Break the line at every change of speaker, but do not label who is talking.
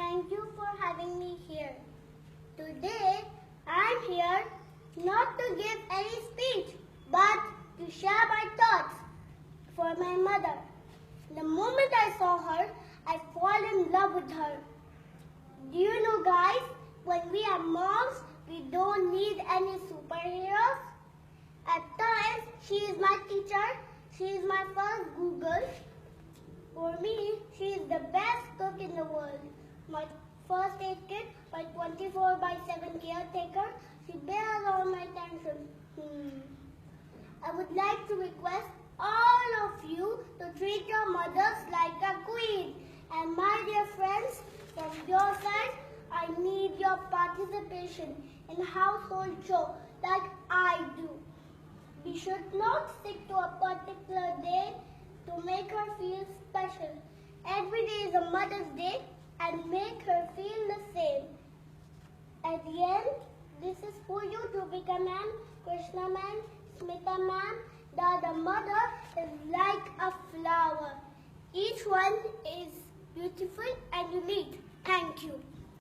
Thank you for having me here. Today, I'm here not to give any speech, but to share my thoughts for my mother. The moment I saw her, I fall in love with her. Do you know, guys, when we are moms, we don't need any superheroes. At times, she is my teacher. She is my first Google. For me, she is the best cook in the world. My first aid kit, my 24/7 caretaker. She bears all my attention. I would like to request all of you to treat your mothers like a queen. And my dear friends, from your side, I need your participation in household chore like I do. We should not stick to a particular day to make her feel special. Every day is a Mother's Day and make her feel the same. At the end, this is for you, Rubika ma'am, Krishna ma'am, Smita ma'am, that the mother is like a flower. Each one is beautiful and unique. Thank you.